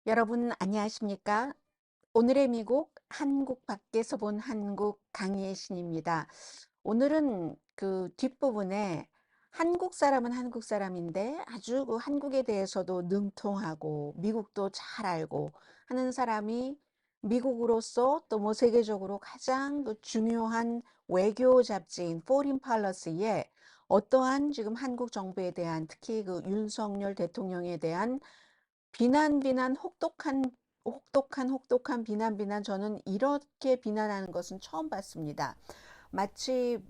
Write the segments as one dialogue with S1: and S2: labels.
S1: 여러분 안녕하십니까? 오늘의 미국 한국 밖에서 본 한국 강희의 신입니다. 오늘은 그 뒷부분에 한국 사람은 한국 사람인데 아주 그 한국에 대해서도 능통하고 미국도 잘 알고 하는 사람이 미국으로서 또 뭐 세계적으로 가장 그 중요한 외교 잡지인 Foreign Policy에 어떠한 지금 한국 정부에 대한 특히 그 윤석열 대통령에 대한 비난, 혹독한 비난 저는 이렇게 비난하는 것은 처음 봤습니다. 마치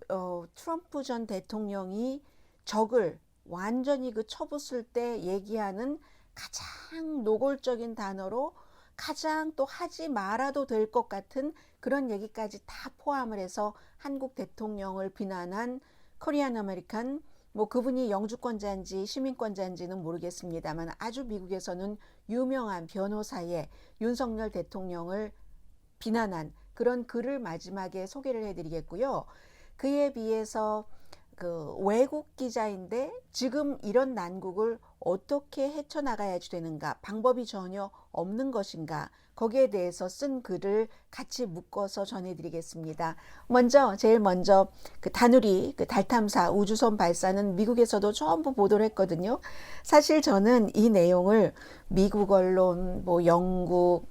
S1: 트럼프 전 대통령이 적을 완전히 그 쳐부술 때 얘기하는 가장 노골적인 단어로 가장 또 하지 말아도 될 것 같은 그런 얘기까지 다 포함을 해서 한국 대통령을 비난한 코리안 아메리칸, 뭐 그분이 영주권자인지 시민권자인지는 모르겠습니다만 아주 미국에서는 유명한 변호사의 윤석열 대통령을 비난한 그런 글을 마지막에 소개를 해드리겠고요. 그에 비해서 그 외국 기자인데 지금 이런 난국을 어떻게 헤쳐나가야지 되는가, 방법이 전혀 없는 것인가, 거기에 대해서 쓴 글을 같이 묶어서 전해드리겠습니다. 제일 먼저 그 다누리 그 달 탐사 우주선 발사는 미국에서도 전부 보도를 했거든요. 사실 저는 이 내용을 미국 언론, 뭐 영국,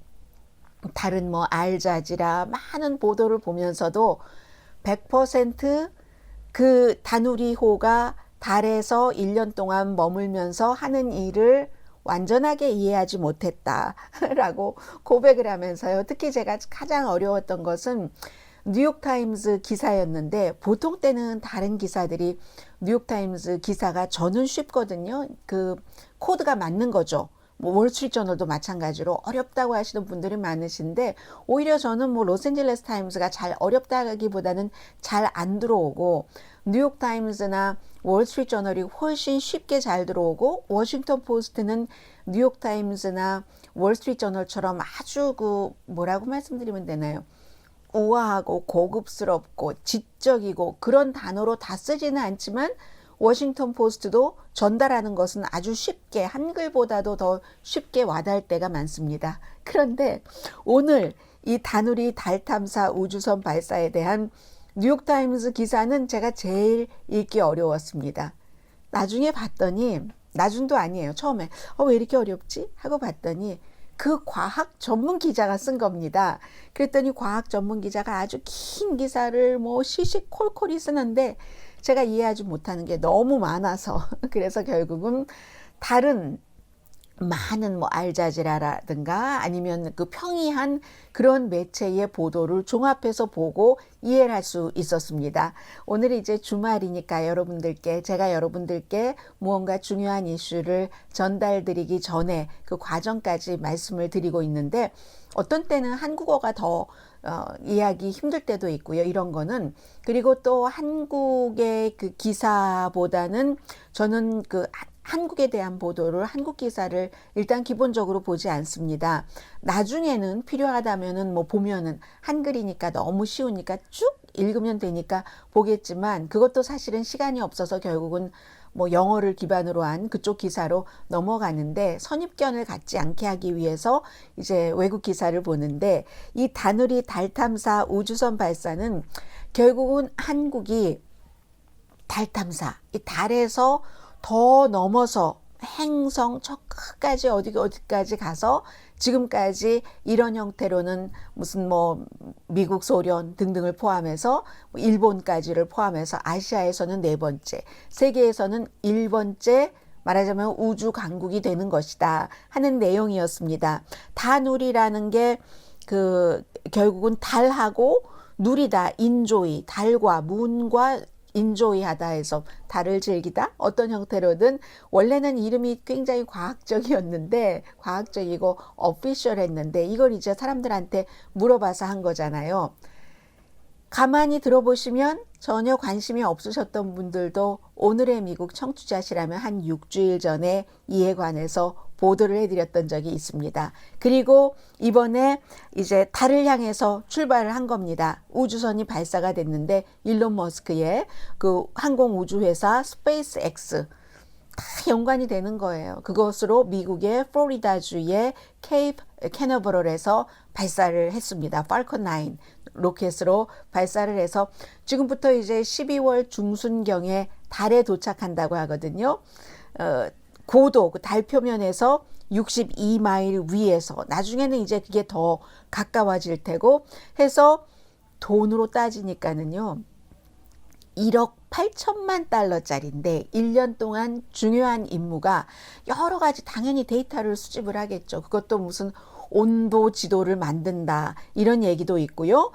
S1: 다른 뭐 알자지라 많은 보도를 보면서도 100%그 다누리호가 달에서 1년 동안 머물면서 하는 일을 완전하게 이해하지 못했다라고 고백을 하면서요. 특히 제가 가장 어려웠던 것은 뉴욕타임즈 기사였는데 보통 때는 다른 기사들이 뉴욕타임즈 기사가 저는 쉽거든요. 그 코드가 맞는 거죠. 뭐 월스트리트저널도 마찬가지로 어렵다고 하시는 분들이 많으신데 오히려 저는 뭐 로스앤젤레스 타임즈가 잘 어렵다기보다는 잘 안 들어오고 뉴욕 타임즈나 월스트리트저널이 훨씬 쉽게 잘 들어오고 워싱턴 포스트는 뉴욕 타임즈나 월스트리트저널처럼 아주 그 뭐라고 말씀드리면 되나요? 우아하고 고급스럽고 지적이고 그런 단어로 다 쓰지는 않지만 워싱턴 포스트도 전달하는 것은 아주 쉽게 한글보다도 더 쉽게 와닿을 때가 많습니다. 그런데 오늘 이 다누리 달 탐사 우주선 발사에 대한 뉴욕타임스 기사는 제가 제일 읽기 어려웠습니다. 나중에 봤더니 나중도 아니에요. 처음에 왜 이렇게 어렵지? 하고 봤더니 그 과학 전문 기자가 쓴 겁니다. 그랬더니 과학 전문 기자가 아주 긴 기사를 뭐 시시콜콜이 쓰는데 제가 이해하지 못하는 게 너무 많아서 그래서 결국은 다른 많은 뭐 알자지라라든가 아니면 그 평이한 그런 매체의 보도를 종합해서 보고 이해를 할 수 있었습니다. 오늘 이제 주말이니까 제가 여러분들께 무언가 중요한 이슈를 전달드리기 전에 그 과정까지 말씀을 드리고 있는데 어떤 때는 한국어가 더 이해하기 힘들 때도 있고요. 이런 거는 그리고 또 한국의 그 기사보다는 저는 그 한국에 대한 보도를 한국 기사를 일단 기본적으로 보지 않습니다. 나중에는 필요하다면은 뭐 보면은 한글이니까 너무 쉬우니까 쭉 읽으면 되니까 보겠지만 그것도 사실은 시간이 없어서 결국은 뭐 영어를 기반으로 한 그쪽 기사로 넘어가는데 선입견을 갖지 않게 하기 위해서 이제 외국 기사를 보는데 이 다누리 달 탐사 우주선 발사는 결국은 한국이 달 탐사, 이 달에서 더 넘어서 행성 저 끝까지 어디까지 가서 지금까지 이런 형태로는 무슨 뭐 미국, 소련 등등을 포함해서 일본까지를 포함해서 아시아에서는 네 번째, 세계에서는 1번째 말하자면 우주 강국이 되는 것이다 하는 내용이었습니다. 다누리라는 게 그 결국은 달하고 누리다, 인조이, 달과 문과 인조이하다 해서 달을 즐기다 어떤 형태로든 원래는 이름이 굉장히 과학적이고 어피셜했는데 이걸 이제 사람들한테 물어봐서 한 거잖아요. 가만히 들어보시면 전혀 관심이 없으셨던 분들도 오늘의 미국 청취자시라면 한 6주일 전에 이에 관해서 보도를 해드렸던 적이 있습니다. 그리고 이번에 이제 달을 향해서 출발을 한 겁니다. 우주선이 발사가 됐는데 일론 머스크의 그 항공우주회사 스페이스 X 다 연관이 되는 거예요. 그것으로 미국의 플로리다주의 케이프 캐너버럴에서 발사를 했습니다. 팔컨 9 로켓으로 발사를 해서 지금부터 이제 12월 중순경에 달에 도착한다고 하거든요. 고도, 그 달 표면에서 62마일 위에서, 나중에는 이제 그게 더 가까워질 테고 해서 돈으로 따지니까는요. 1억 8천만 달러짜리인데 1년 동안 중요한 임무가 여러 가지, 당연히 데이터를 수집을 하겠죠. 그것도 무슨 온도 지도를 만든다 이런 얘기도 있고요.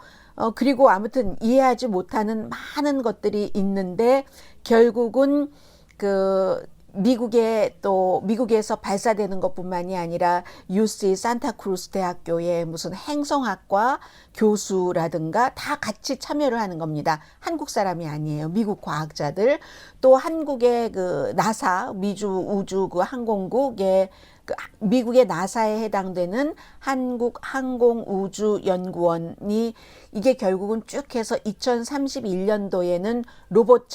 S1: 그리고 아무튼 이해하지 못하는 많은 것들이 있는데 결국은 그 미국에서 발사되는 것뿐만이 아니라 UC 산타크루스 대학교의 무슨 행성학과 교수라든가 다 같이 참여를 하는 겁니다. 한국 사람이 아니에요. 미국 과학자들, 또 한국의 그 나사, 미주 우주 그 항공국의 미국의 나사에 해당되는 한국항공우주연구원이 이게 결국은 쭉 해서 2031년도에는 로봇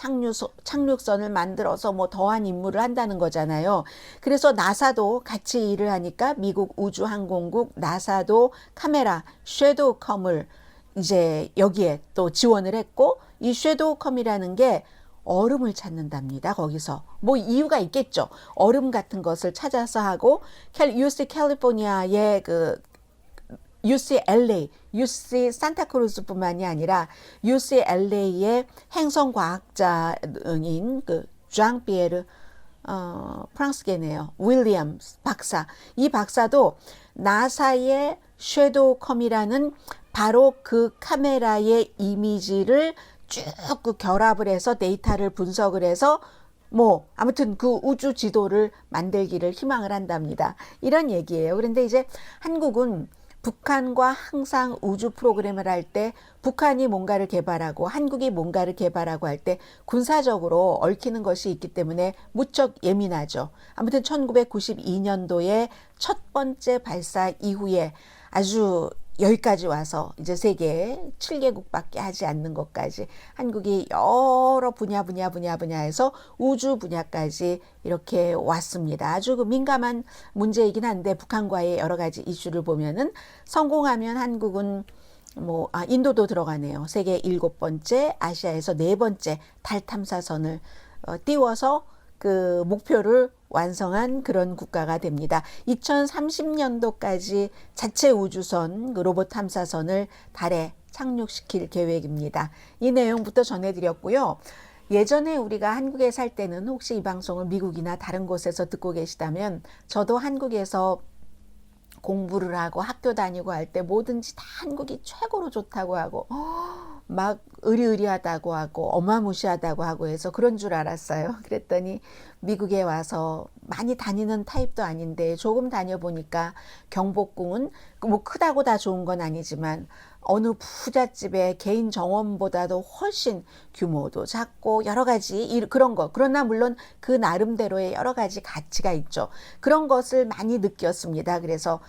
S1: 착륙선을 만들어서 뭐 더한 임무를 한다는 거잖아요. 그래서 나사도 같이 일을 하니까 미국 우주항공국 나사도 카메라 섀도우컴을 이제 여기에 또 지원을 했고, 이 섀도우컴이라는 게 얼음을 찾는답니다. 거기서 뭐 이유가 있겠죠. 얼음 같은 것을 찾아서 하고, UC 캘리포니아의 그 UCLA, UC 산타크루즈뿐만이 아니라 UCLA의 행성과학자인 그 쟈앙피에르 프랑스계네요. 윌리엄스 박사. 이 박사도 나사의 섀도우컴이라는 바로 그 카메라의 이미지를 쭉 그 결합을 해서 데이터를 분석을 해서 뭐 아무튼 그 우주 지도를 만들기를 희망을 한답니다. 이런 얘기예요. 그런데 이제 한국은 북한과 항상 우주 프로그램을 할 때 북한이 뭔가를 개발하고 한국이 뭔가를 개발하고 할 때 군사적으로 얽히는 것이 있기 때문에 무척 예민하죠. 아무튼 1992년도에 첫 번째 발사 이후에 아주 여기까지 와서 이제 세계 7개국밖에 하지 않는 것까지 한국이 여러 분야에서 우주 분야까지 이렇게 왔습니다. 아주 그 민감한 문제이긴 한데 북한과의 여러 가지 이슈를 보면은 성공하면 한국은 인도도 들어가네요. 세계 7번째, 아시아에서 4번째 달 탐사선을 띄워서 그 목표를 완성한 그런 국가가 됩니다. 2030년도까지 자체 우주선, 그 로봇 탐사선을 달에 착륙시킬 계획입니다. 이 내용부터 전해드렸고요. 예전에 우리가 한국에 살 때는 혹시 이 방송을 미국이나 다른 곳에서 듣고 계시다면, 저도 한국에서 공부를 하고 학교 다니고 할 때 뭐든지 다 한국이 최고로 좋다고 하고 막 의리의리하다고 하고 어마무시하다고 하고 해서 그런 줄 알았어요. 그랬더니 미국에 와서 많이 다니는 타입도 아닌데 조금 다녀보니까 경복궁은 뭐 크다고 다 좋은 건 아니지만 어느 부잣집의 개인 정원보다도 훨씬 규모도 작고 여러 가지 그런 거. 그러나 물론 그 나름대로의 여러 가지 가치가 있죠. 그런 것을 많이 느꼈습니다. 그래서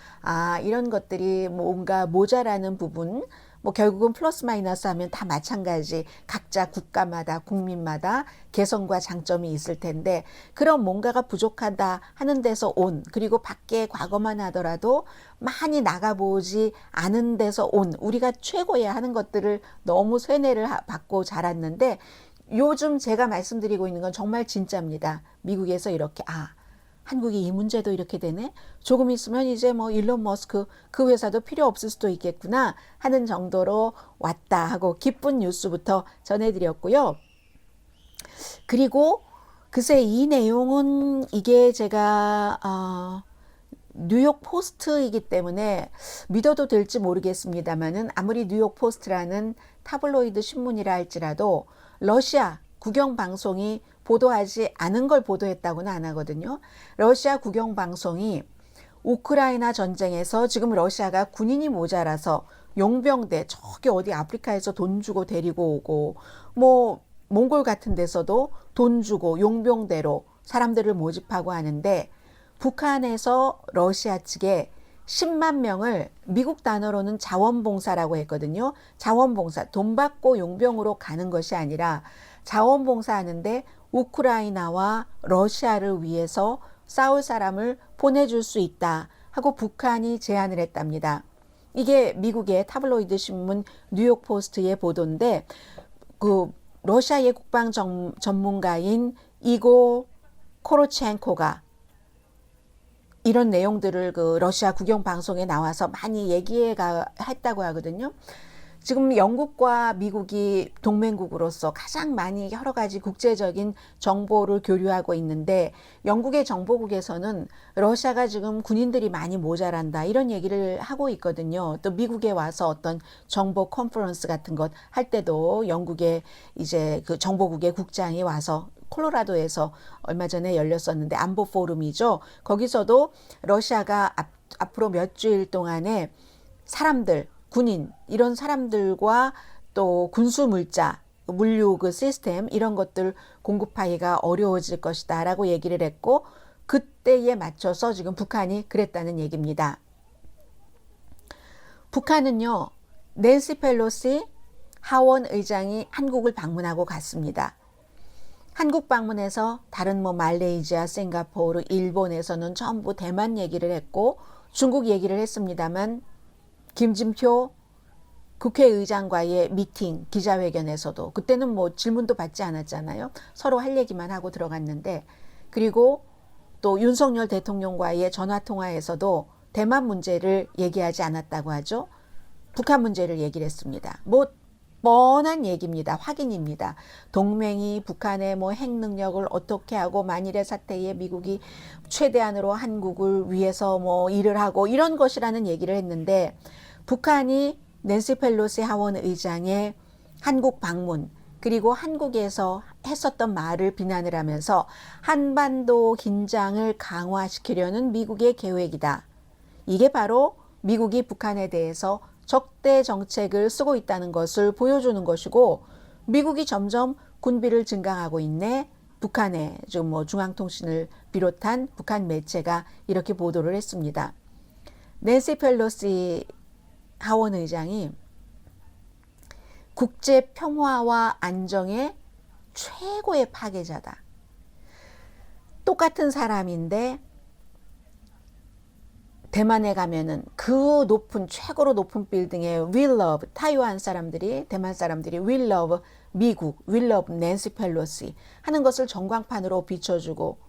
S1: 이런 것들이 뭔가 모자라는 부분, 뭐 결국은 플러스 마이너스 하면 다 마찬가지, 각자 국가마다 국민마다 개성과 장점이 있을 텐데 그런 뭔가가 부족하다 하는 데서 온, 그리고 밖에 과거만 하더라도 많이 나가보지 않은 데서 온 우리가 최고야 하는 것들을 너무 세뇌를 받고 자랐는데, 요즘 제가 말씀드리고 있는 건 정말 진짜입니다. 미국에서 이렇게 한국이 이 문제도 이렇게 되네? 조금 있으면 이제 뭐 일론 머스크 그 회사도 필요 없을 수도 있겠구나 하는 정도로 왔다 하고 기쁜 뉴스부터 전해드렸고요. 그리고 글쎄 이 내용은 이게 제가 뉴욕 포스트이기 때문에 믿어도 될지 모르겠습니다만은, 아무리 뉴욕 포스트라는 타블로이드 신문이라 할지라도 러시아 국영방송이 보도하지 않은 걸 보도했다고는 안 하거든요. 러시아 국영방송이 우크라이나 전쟁에서 지금 러시아가 군인이 모자라서 용병대, 저기 어디 아프리카에서 돈 주고 데리고 오고, 뭐 몽골 같은 데서도 돈 주고 용병대로 사람들을 모집하고 하는데, 북한에서 러시아 측에 10만 명을 미국 단어로는 자원봉사라고 했거든요. 자원봉사, 돈 받고 용병으로 가는 것이 아니라 자원봉사하는데 우크라이나와 러시아를 위해서 싸울 사람을 보내줄 수 있다 하고 북한이 제안을 했답니다. 이게 미국의 타블로이드 신문 뉴욕 포스트의 보도인데 그 러시아의 국방 전문가인 이고 코로첸코가 이런 내용들을 그 러시아 국영 방송에 나와서 많이 했다고 하거든요. 지금 영국과 미국이 동맹국으로서 가장 많이 여러 가지 국제적인 정보를 교류하고 있는데 영국의 정보국에서는 러시아가 지금 군인들이 많이 모자란다 이런 얘기를 하고 있거든요. 또 미국에 와서 어떤 정보 컨퍼런스 같은 것 할 때도 영국의 이제 그 정보국의 국장이 와서 콜로라도에서 얼마 전에 열렸었는데 안보 포럼이죠. 거기서도 러시아가 앞으로 몇 주일 동안에 사람들 군인 이런 사람들과 또 군수 물자 물류 그 시스템 이런 것들 공급하기가 어려워질 것이다 라고 얘기를 했고 그때에 맞춰서 지금 북한이 그랬다는 얘기입니다. 북한은요 낸시 펠로시 하원 의장이 한국을 방문하고 갔습니다. 한국 방문해서 다른 말레이시아, 싱가포르, 일본에서는 전부 대만 얘기를 했고 중국 얘기를 했습니다만 김진표 국회의장과의 미팅, 기자회견에서도 그때는 질문도 받지 않았잖아요. 서로 할 얘기만 하고 들어갔는데 그리고 또 윤석열 대통령과의 전화통화에서도 대만 문제를 얘기하지 않았다고 하죠. 북한 문제를 얘기를 했습니다. 뻔한 얘기입니다. 확인입니다. 동맹이 북한의 핵 능력을 어떻게 하고 만일의 사태에 미국이 최대한으로 한국을 위해서 일을 하고 이런 것이라는 얘기를 했는데 북한이 낸시 펠로시 하원 의장의 한국 방문 그리고 한국에서 했었던 말을 비난을 하면서 한반도 긴장을 강화시키려는 미국의 계획이다. 이게 바로 미국이 북한에 대해서 적대 정책을 쓰고 있다는 것을 보여주는 것이고 미국이 점점 군비를 증강하고 있네. 북한의 중앙통신을 비롯한 북한 매체가 이렇게 보도를 했습니다. 낸시 펠로시 하원 의장이 국제 평화와 안정의 최고의 파괴자다. 똑같은 사람인데 대만에 가면은 그 최고로 높은 빌딩에 We love 타이완 사람들이 대만 사람들이 We love 미국, We love 낸시 펠로시 하는 것을 전광판으로 비춰주고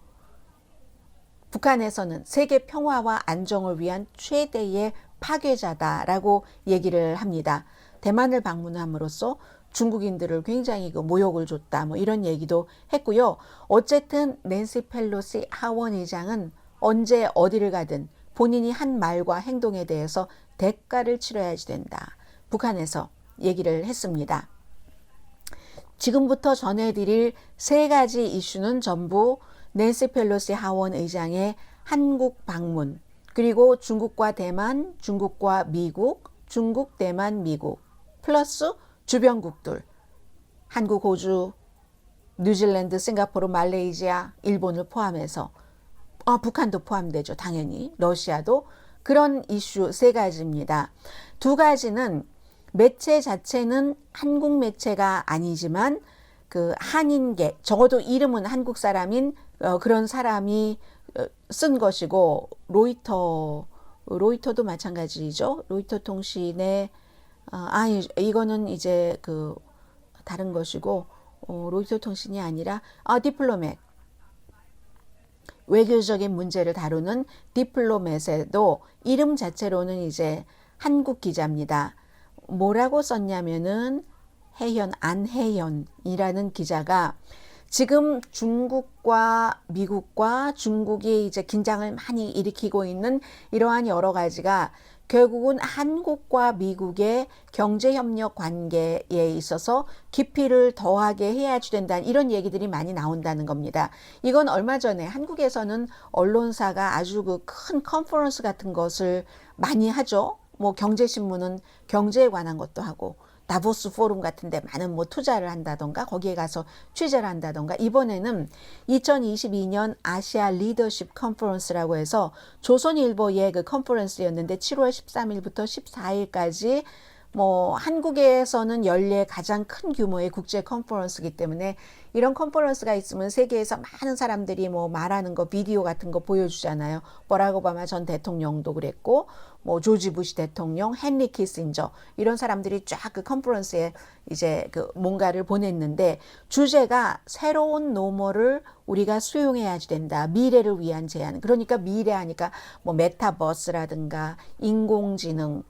S1: 북한에서는 세계 평화와 안정을 위한 최대의 파괴자다라고 얘기를 합니다. 대만을 방문함으로써 중국인들을 굉장히 모욕을 줬다 이런 얘기도 했고요. 어쨌든 낸시 펠로시 하원 의장은 언제 어디를 가든 본인이 한 말과 행동에 대해서 대가를 치러야지 된다. 북한에서 얘기를 했습니다. 지금부터 전해드릴 세 가지 이슈는 전부 낸시 펠로시 하원 의장의 한국 방문 그리고 중국과 대만, 중국과 미국, 중국, 대만, 미국 플러스 주변국들 한국, 호주, 뉴질랜드, 싱가포르, 말레이시아, 일본을 포함해서 북한도 포함되죠. 당연히 러시아도 그런 이슈 세 가지입니다. 두 가지는 매체 자체는 한국 매체가 아니지만 그 한인계 적어도 이름은 한국 사람인 그런 사람이 쓴 것이고 로이터도 마찬가지죠. 로이터 통신의 이거는 이제 그 다른 것이고 로이터 통신이 아니라 디플로맷 외교적인 문제를 다루는 디플로맷에도 이름 자체로는 이제 한국 기자입니다. 뭐라고 썼냐면은 안혜연이라는 기자가 지금 중국과 미국과 중국이 이제 긴장을 많이 일으키고 있는 이러한 여러 가지가 결국은 한국과 미국의 경제협력 관계에 있어서 깊이를 더하게 해야지 된다는 이런 얘기들이 많이 나온다는 겁니다. 이건 얼마 전에 한국에서는 언론사가 아주 그 큰 컨퍼런스 같은 것을 많이 하죠. 경제신문은 경제에 관한 것도 하고 다보스 포럼 같은데 많은 투자를 한다던가 거기에 가서 취재를 한다던가 이번에는 2022년 아시아 리더십 컨퍼런스라고 해서 조선일보의 그 컨퍼런스였는데 7월 13일부터 14일까지 뭐 한국에서는 연례 가장 큰 규모의 국제 컨퍼런스이기 때문에 이런 컨퍼런스가 있으면 세계에서 많은 사람들이 뭐 말하는 거 비디오 같은 거 보여주잖아요. 버락 오바마 전 대통령도 그랬고 뭐 조지 부시 대통령, 헨리 키신저 이런 사람들이 쫙 그 컨퍼런스에 이제 그 뭔가를 보냈는데 주제가 새로운 노멀을 우리가 수용해야 된다. 미래를 위한 제안. 그러니까 미래 하니까 뭐 메타버스라든가 인공지능,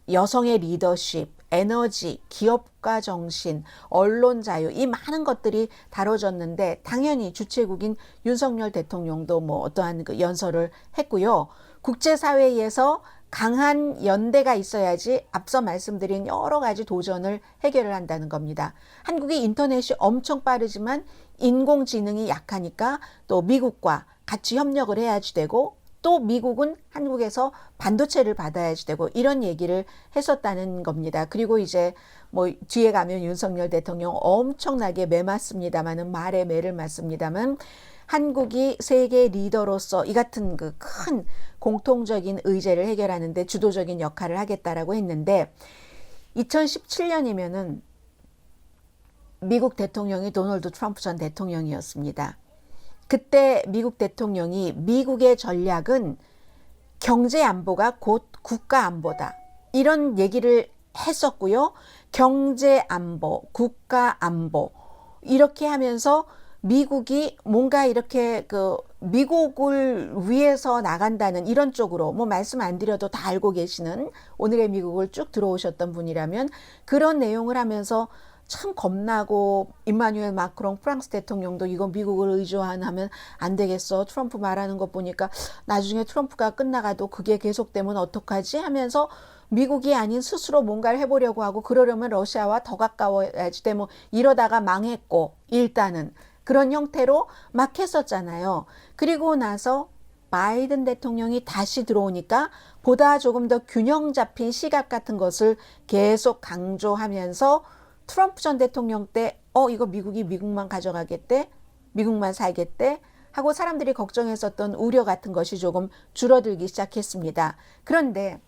S1: 여성의 리더십, 에너지, 기업가 정신, 언론 자유 이 많은 것들이 다뤄졌는데 당연히 주최국인 윤석열 대통령도 뭐 어떠한 그 연설을 했고요. 국제사회에서 강한 연대가 있어야지 앞서 말씀드린 여러 가지 도전을 해결을 한다는 겁니다. 한국이 인터넷이 엄청 빠르지만 인공지능이 약하니까 또 미국과 같이 협력을 해야지 되고 또 미국은 한국에서 반도체를 받아야지 되고 이런 얘기를 했었다는 겁니다. 그리고 이제 뭐 뒤에 가면 윤석열 대통령 엄청나게 매 맞습니다만은 말에 매를 맞습니다만 한국이 세계 리더로서 이 같은 그 큰 공통적인 의제를 해결하는데 주도적인 역할을 하겠다라고 했는데 2017년이면은 미국 대통령이 도널드 트럼프 전 대통령이었습니다. 그때 미국 대통령이 미국의 전략은 경제 안보가 곧 국가 안보다 이런 얘기를 했었고요. 경제 안보, 국가 안보 이렇게 하면서 미국이 뭔가 이렇게 그 미국을 위해서 나간다는 이런 쪽으로 뭐 말씀 안 드려도 다 알고 계시는 오늘의 미국을 쭉 들어오셨던 분이라면 그런 내용을 하면서 참 겁나고 임마누엘 마크롱 프랑스 대통령도 이거 미국을 의존하면 안 되겠어. 트럼프 말하는 거 보니까 나중에 트럼프가 끝나가도 그게 계속되면 어떡하지 하면서 미국이 아닌 스스로 뭔가를 해보려고 하고 그러려면 러시아와 더 가까워야지 돼. 뭐 이러다가 망했고 일단은 그런 형태로 막 했었잖아요. 그리고 나서 바이든 대통령이 다시 들어오니까 보다 조금 더 균형 잡힌 시각 같은 것을 계속 강조하면서 트럼프 전 대통령 때 이거 미국이 미국만 가져가겠대? 미국만 살겠대? 하고 사람들이 걱정했었던 우려 같은 것이 조금 줄어들기 시작했습니다. 그런데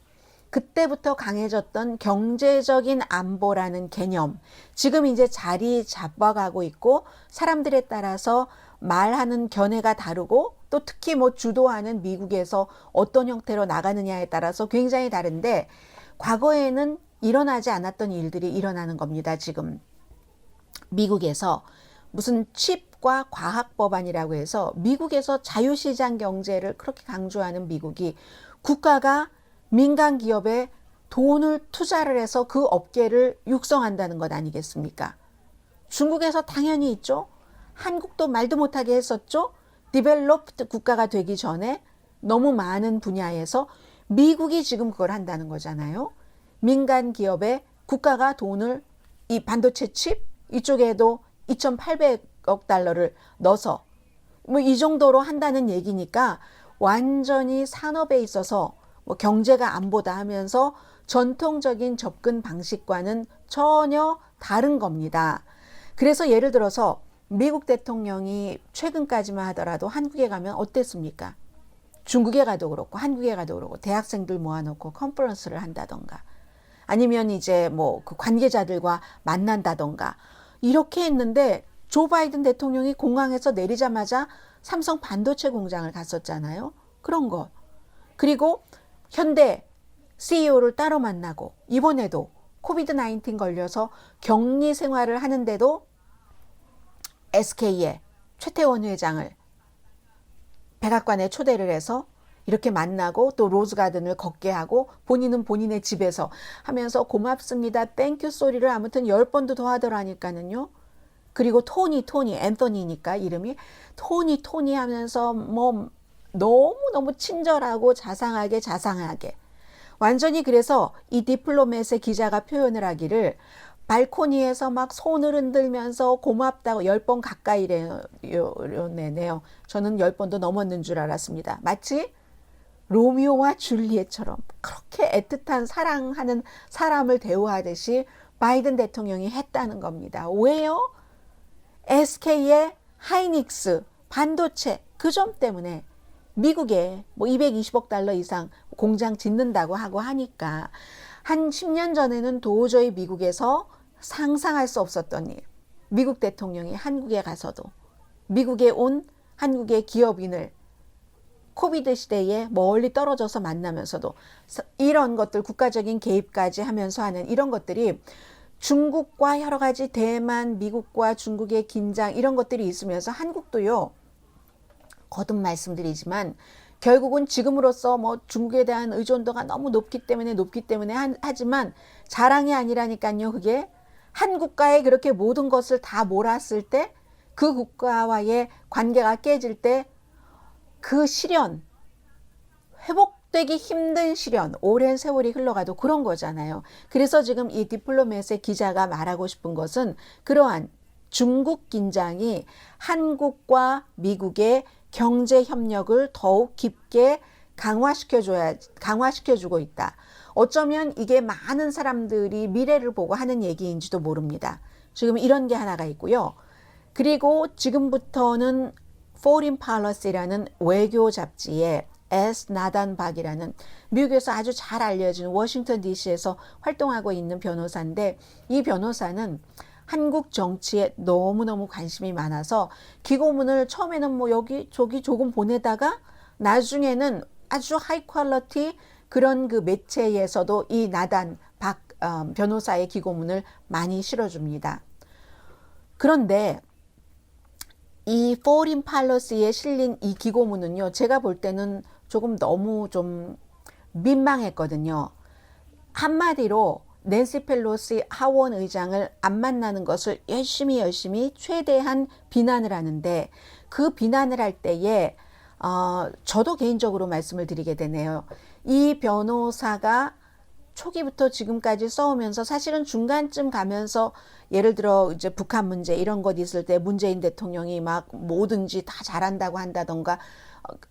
S1: 그때부터 강해졌던 경제적인 안보라는 개념, 지금 이제 자리 잡아가고 있고 사람들에 따라서 말하는 견해가 다르고 또 특히 뭐 주도하는 미국에서 어떤 형태로 나가느냐에 따라서 굉장히 다른데 과거에는 일어나지 않았던 일들이 일어나는 겁니다. 지금 미국에서 무슨 칩과 과학법안이라고 해서 미국에서 자유시장 경제를 그렇게 강조하는 미국이 국가가 민간 기업에 돈을 투자를 해서 그 업계를 육성한다는 것 아니겠습니까? 중국에서 당연히 있죠. 한국도 말도 못하게 했었죠. 디벨롭드 국가가 되기 전에 너무 많은 분야에서 미국이 지금 그걸 한다는 거잖아요. 민간 기업에 국가가 돈을 이 반도체 칩 이쪽에도 2,800억 달러를 넣어서 뭐 이 정도로 한다는 얘기니까 완전히 산업에 있어서 뭐 경제가 안보다 하면서 전통적인 접근 방식과는 전혀 다른 겁니다. 그래서 예를 들어서 미국 대통령이 최근까지만 하더라도 한국에 가면 어땠습니까? 중국에 가도 그렇고 한국에 가도 그렇고 대학생들 모아놓고 컨퍼런스를 한다던가 아니면 이제 뭐 그 관계자들과 만난다던가 이렇게 했는데 조 바이든 대통령이 공항에서 내리자마자 삼성 반도체 공장을 갔었잖아요. 그런 거. 그리고 현대 CEO를 따로 만나고 이번에도 코비드 19 걸려서 격리 생활을 하는데도 SK의 최태원 회장을 백악관에 초대를 해서 이렇게 만나고 또 로즈가든을 걷게 하고 본인은 본인의 집에서 하면서 고맙습니다. 땡큐 소리를 아무튼 10번도 더 하더라니까는요. 그리고 토니 앤서니니까 이름이 토니 하면서 뭐 너무너무 친절하고 자상하게 완전히 그래서 이 디플로맷의 기자가 표현을 하기를 발코니에서 막 손을 흔들면서 고맙다고 10번 가까이 내네요. 저는 10번도 넘었는 줄 알았습니다. 마치 로미오와 줄리엣처럼 그렇게 애틋한 사랑하는 사람을 대우하듯이 바이든 대통령이 했다는 겁니다. 왜요? SK의 하이닉스 반도체 그 점 때문에 미국에 뭐 220억 달러 이상 공장 짓는다고 하고 하니까 한 10년 전에는 도저히 미국에서 상상할 수 없었던 일. 미국 대통령이 한국에 가서도 미국에 온 한국의 기업인을 코비드 시대에 멀리 떨어져서 만나면서도 이런 것들 국가적인 개입까지 하면서 하는 이런 것들이 중국과 여러 가지 대만, 미국과 중국의 긴장 이런 것들이 있으면서 한국도요. 거듭 말씀드리지만 결국은 지금으로서 뭐 중국에 대한 의존도가 너무 높기 때문에 하지만 자랑이 아니라니까요. 그게 한 국가에 그렇게 모든 것을 다 몰았을 때 그 국가와의 관계가 깨질 때 그 시련, 회복되기 힘든 시련, 오랜 세월이 흘러가도 그런 거잖아요. 그래서 지금 이 디플로맷의 기자가 말하고 싶은 것은 그러한 중국 긴장이 한국과 미국의 경제 협력을 더욱 깊게 강화시켜주고 있다. 어쩌면 이게 많은 사람들이 미래를 보고 하는 얘기인지도 모릅니다. 지금 이런 게 하나가 있고요. 그리고 지금부터는 Foreign Policy라는 외교 잡지에 S. 나단 박이라는 미국에서 아주 잘 알려진 워싱턴 DC에서 활동하고 있는 변호사인데 이 변호사는 한국 정치에 너무너무 관심이 많아서 기고문을 처음에는 뭐 여기 저기 조금 보내다가 나중에는 아주 하이 퀄리티 그런 그 매체에서도 이 나단 박 변호사의 기고문을 많이 실어줍니다. 그런데 이 Foreign Policy에 실린 이 기고문은요, 제가 볼 때는 조금 너무 좀 민망했거든요. 한마디로 낸시 펠로시 하원 의장을 안 만나는 것을 열심히 최대한 비난을 하는데 그 비난을 할 때에 저도 개인적으로 말씀을 드리게 되네요. 이 변호사가 초기부터 지금까지 써오면서 사실은 중간쯤 가면서 예를 들어 이제 북한 문제 이런 것 있을 때 문재인 대통령이 막 뭐든지 다 잘한다고 한다던가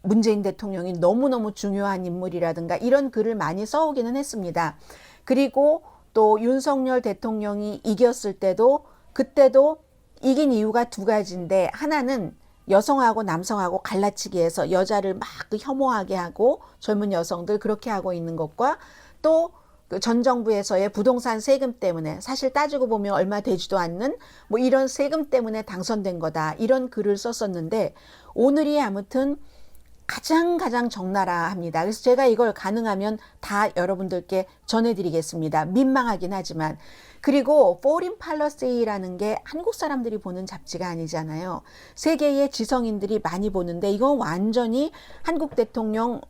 S1: 문재인 대통령이 너무너무 중요한 인물이라든가 이런 글을 많이 써오기는 했습니다. 그리고 또 윤석열 대통령이 이겼을 때도 그때도 이긴 이유가 두 가지인데 하나는 여성하고 남성하고 갈라치기 해서 여자를 막 혐오하게 하고 젊은 여성들 그렇게 하고 있는 것과 또 전 정부에서의 부동산 세금 때문에 사실 따지고 보면 얼마 되지도 않는 뭐 이런 세금 때문에 당선된 거다 이런 글을 썼었는데 오늘이 아무튼 가장 적나라합니다. 그래서 제가 이걸 가능하면 다 여러분들께 전해드리겠습니다. 민망하긴 하지만. 그리고 Foreign Policy라는 게 한국 사람들이 보는 잡지가 아니잖아요. 세계의 지성인들이 많이 보는데 이건 완전히 한국 대통령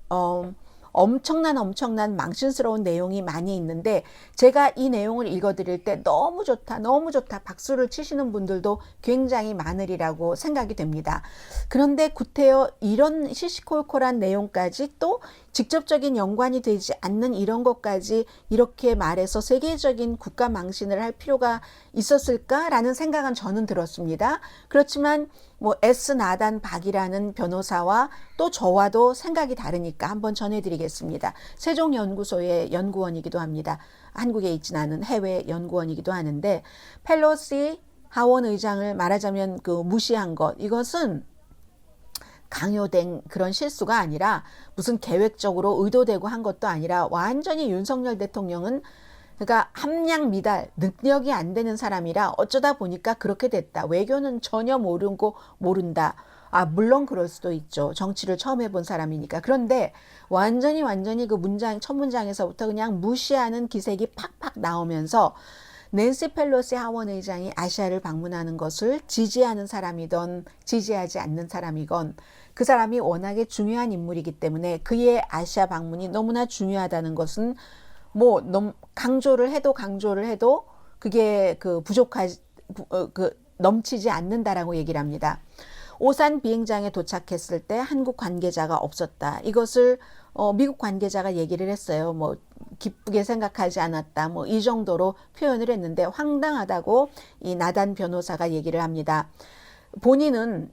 S1: 엄청난 망신스러운 내용이 많이 있는데 제가 이 내용을 읽어드릴 때 너무 좋다 박수를 치시는 분들도 굉장히 많으리라고 생각이 됩니다. 그런데 구태여 이런 시시콜콜한 내용까지 또 직접적인 연관이 되지 않는 이런 것까지 이렇게 말해서 세계적인 국가 망신을 할 필요가 있었을까라는 생각은 저는 들었습니다. 그렇지만 뭐 S. 나단 박이라는 변호사와 또 저와도 생각이 다르니까 한번 전해드리겠습니다. 세종연구소의 연구원이기도 합니다. 한국에 있진 않은 해외 연구원이기도 하는데 펠로시 하원 의장을 말하자면 그 무시한 것 이것은 강요된 그런 실수가 아니라 무슨 계획적으로 의도되고 한 것도 아니라 완전히 윤석열 대통령은 그러니까 함량 미달 능력이 안 되는 사람이라 어쩌다 보니까 그렇게 됐다. 외교는 전혀 모른다. 물론 그럴 수도 있죠. 정치를 처음 해본 사람이니까. 그런데 완전히 그 첫 문장에서부터 그냥 무시하는 기색이 팍팍 나오면서 낸시 펠로시 하원 의장이 아시아를 방문하는 것을 지지하는 사람이건 지지하지 않는 사람이건 그 사람이 워낙에 중요한 인물이기 때문에 그의 아시아 방문이 너무나 중요하다는 것은 뭐 강조를 해도 그게 넘치지 않는다라고 얘기를 합니다. 오산 비행장에 도착했을 때 한국 관계자가 없었다. 이것을 미국 관계자가 얘기를 했어요. 뭐 기쁘게 생각하지 않았다. 뭐 이 정도로 표현을 했는데 황당하다고 이 나단 변호사가 얘기를 합니다. 본인은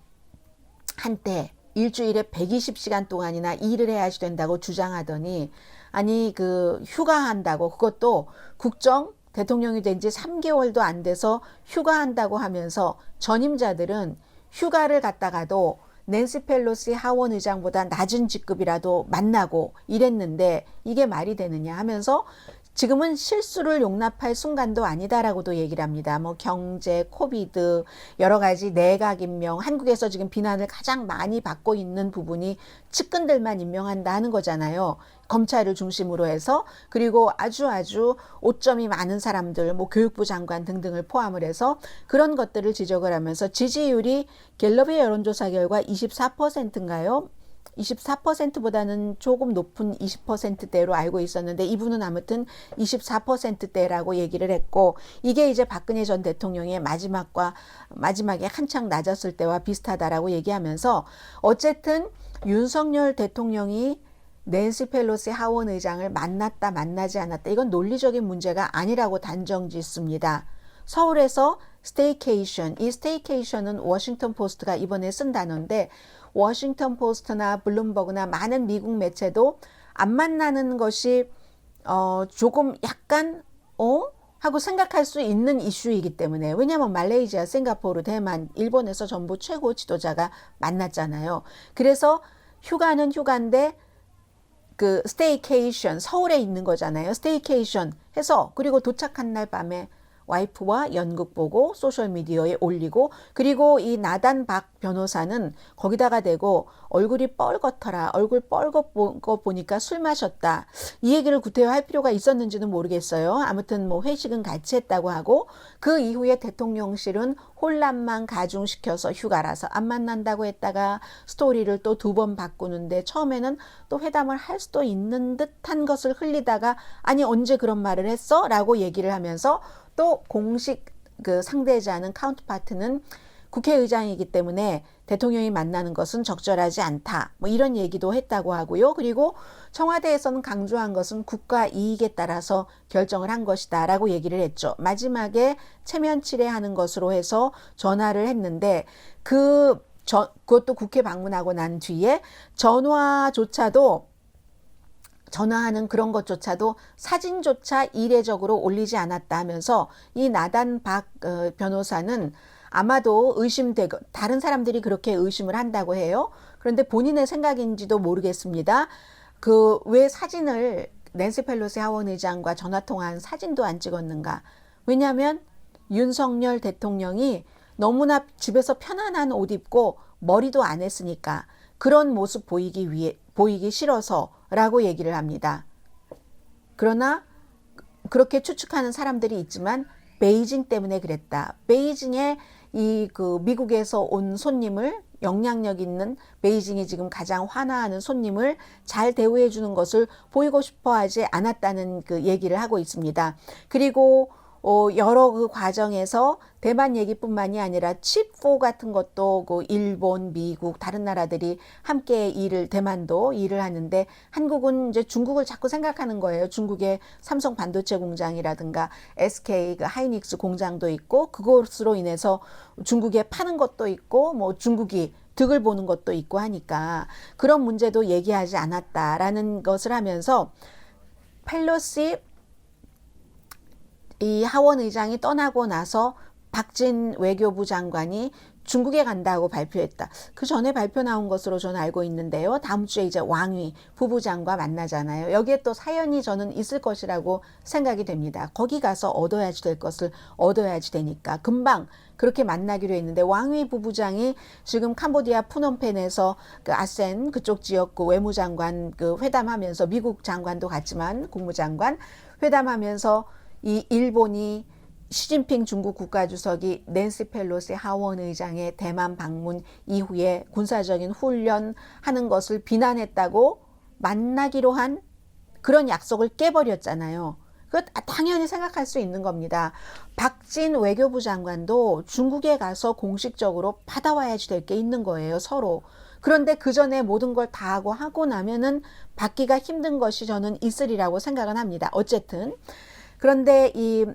S1: 한때 일주일에 120시간 동안이나 일을 해야지 된다고 주장하더니 아니 그 휴가한다고 그것도 국정 대통령이 된 지 3개월도 안 돼서 휴가한다고 하면서 전임자들은 휴가를 갔다가도 낸시 펠로시 하원 의장보다 낮은 직급이라도 만나고 이랬는데 이게 말이 되느냐 하면서 지금은 실수를 용납할 순간도 아니다라고도 얘기를 합니다. 뭐 경제, 코비드, 여러 가지 내각 임명, 한국에서 지금 비난을 가장 많이 받고 있는 부분이 측근들만 임명한다 하는 거잖아요. 검찰을 중심으로 해서, 그리고 아주 오점이 많은 사람들, 뭐 교육부 장관 등등을 포함을 해서 그런 것들을 지적을 하면서 지지율이 갤럽의 여론조사 결과 24%인가요? 24%보다는 조금 높은 20%대로 알고 있었는데 이분은 아무튼 24%대라고 얘기를 했고, 이게 이제 박근혜 전 대통령의 마지막에 한창 낮았을 때와 비슷하다라고 얘기하면서, 어쨌든 윤석열 대통령이 낸시 펠로시 하원 의장을 만났다 만나지 않았다, 이건 논리적인 문제가 아니라고 단정 짓습니다. 서울에서 스테이케이션, 이 스테이케이션은 워싱턴 포스트가 이번에 쓴 단어인데, 워싱턴 포스트나 블룸버그나 많은 미국 매체도 안 만나는 것이 조금 약간 하고 생각할 수 있는 이슈이기 때문에, 왜냐하면 말레이시아, 싱가포르, 대만, 일본에서 전부 최고 지도자가 만났잖아요. 그래서 휴가는 휴가인데 그 스테이케이션, 서울에 있는 거잖아요. 스테이케이션 해서, 그리고 도착한 날 밤에 와이프와 연극 보고 소셜미디어에 올리고, 그리고 이 나단 박 변호사는 거기다가 대고 얼굴이 뻘겋더라, 얼굴 뻘겋 거 보니까 술 마셨다, 이 얘기를 구태여할 필요가 있었는지는 모르겠어요. 아무튼 뭐 회식은 같이 했다고 하고, 그 이후에 대통령실은 혼란만 가중시켜서 휴가라서 안 만난다고 했다가 스토리를 또 2번 바꾸는데, 처음에는 또 회담을 할 수도 있는 듯한 것을 흘리다가 아니 언제 그런 말을 했어? 라고 얘기를 하면서, 또 공식 그 상대자는 카운트파트는 국회의장이기 때문에 대통령이 만나는 것은 적절하지 않다, 뭐 이런 얘기도 했다고 하고요. 그리고 청와대에서는 강조한 것은 국가 이익에 따라서 결정을 한 것이다 라고 얘기를 했죠. 마지막에 체면 칠해하는 것으로 해서 전화를 했는데, 그것도 국회 방문하고 난 뒤에 전화하는 그런 것조차도 사진조차 이례적으로 올리지 않았다 하면서, 이 나단 박 변호사는 아마도 의심되고, 다른 사람들이 그렇게 의심을 한다고 해요. 그런데 본인의 생각인지도 모르겠습니다. 왜 사진을, 낸시 펠로시 하원 의장과 전화통화한 사진도 안 찍었는가? 왜냐하면 윤석열 대통령이 너무나 집에서 편안한 옷 입고 머리도 안 했으니까, 그런 모습 보이기 싫어서라고 얘기를 합니다. 그러나 그렇게 추측하는 사람들이 있지만 베이징 때문에 그랬다. 베이징에 미국에서 온 손님을, 영향력 있는, 베이징이 지금 가장 환화하는 손님을 잘 대우해 주는 것을 보이고 싶어 하지 않았다는 그 얘기를 하고 있습니다. 그리고 여러 그 과정에서 대만 얘기뿐만이 아니라 칩4 같은 것도 일본, 미국, 다른 나라들이 함께 대만도 일을 하는데, 한국은 이제 중국을 자꾸 생각하는 거예요. 중국의 삼성 반도체 공장이라든가 SK 하이닉스 공장도 있고, 그것으로 인해서 중국에 파는 것도 있고, 뭐 중국이 득을 보는 것도 있고 하니까 그런 문제도 얘기하지 않았다라는 것을 하면서, 펠로시 이 하원 의장이 떠나고 나서 박진 외교부 장관이 중국에 간다고 발표했다. 그 전에 발표 나온 것으로 저는 알고 있는데요. 다음 주에 이제 왕위 부부장과 만나잖아요. 여기에 또 사연이 저는 있을 것이라고 생각이 됩니다. 거기 가서 얻어야지 될 것을 얻어야지 되니까 금방 그렇게 만나기로 했는데, 왕위 부부장이 지금 캄보디아 푸놈펜에서 그 아센 그쪽 지역 그 외무장관 회담하면서, 미국 장관도 갔지만 국무장관 회담하면서, 이 일본이 시진핑 중국 국가주석이 낸시 펠로시 하원 의장의 대만 방문 이후에 군사적인 훈련하는 것을 비난했다고 만나기로 한 그런 약속을 깨버렸잖아요. 그것 당연히 생각할 수 있는 겁니다. 박진 외교부 장관도 중국에 가서 공식적으로 받아와야지 될 게 있는 거예요, 서로. 그런데 그 전에 모든 걸 다 하고 나면은 받기가 힘든 것이 저는 있으리라고 생각은 합니다. 어쨌든 그런데 이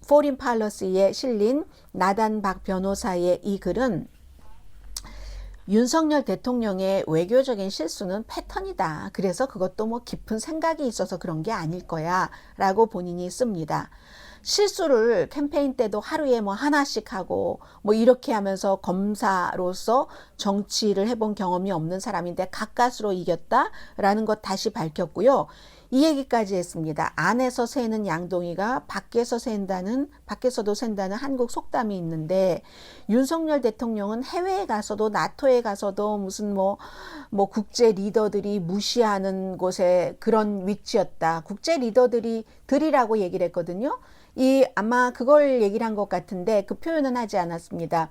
S1: 포린 팔러시에 실린 나단 박 변호사의 이 글은, 윤석열 대통령의 외교적인 실수는 패턴이다. 그래서 그것도 뭐 깊은 생각이 있어서 그런 게 아닐 거야 라고 본인이 씁니다. 실수를 캠페인 때도 하루에 뭐 하나씩 하고 뭐 이렇게 하면서 검사로서 정치를 해본 경험이 없는 사람인데 가까스로 이겼다라는 것 다시 밝혔고요. 이 얘기까지 했습니다. 안에서 새는 양동이가 밖에서도 샌다는 한국 속담이 있는데, 윤석열 대통령은 해외에 가서도 나토에 가서도 무슨 뭐 국제 리더들이 무시하는 곳에 그런 위치였다. 국제 들이라고 얘기를 했거든요. 아마 그걸 얘기를 한 것 같은데 그 표현은 하지 않았습니다.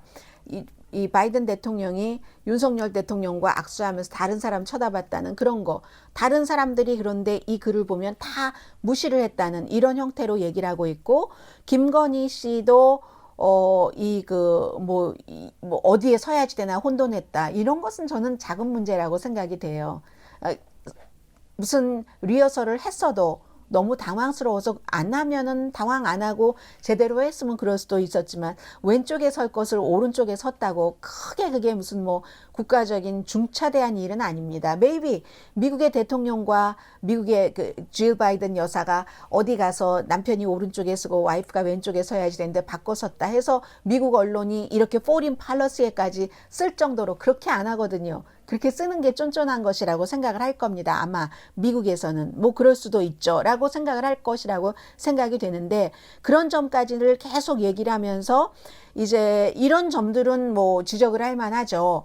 S1: 이 바이든 대통령이 윤석열 대통령과 악수하면서 다른 사람 쳐다봤다는 그런 거, 다른 사람들이 그런데 이 글을 보면 다 무시를 했다는 이런 형태로 얘기를 하고 있고, 김건희 씨도 어디에 서야지 되나 혼돈했다, 이런 것은 저는 작은 문제라고 생각이 돼요. 무슨 리허설을 했어도 너무 당황스러워서 안 하면은 당황 안 하고 제대로 했으면 그럴 수도 있었지만, 왼쪽에 설 것을 오른쪽에 섰다고 크게 그게 무슨 국가적인 중차대한 일은 아닙니다. Maybe 미국의 대통령과 미국의 질 바이든 여사가 어디 가서 남편이 오른쪽에 서고 와이프가 왼쪽에 서야지 되는데 바꿔 섰다 해서 미국 언론이 이렇게 포린 팔러시에까지 쓸 정도로 그렇게 안 하거든요. 그렇게 쓰는 게 쫀쫀한 것이라고 생각을 할 겁니다. 아마 미국에서는 그럴 수도 있죠 라고 생각을 할 것이라고 생각이 되는데, 그런 점까지를 계속 얘기를 하면서 이제 이런 점들은 지적을 할 만하죠.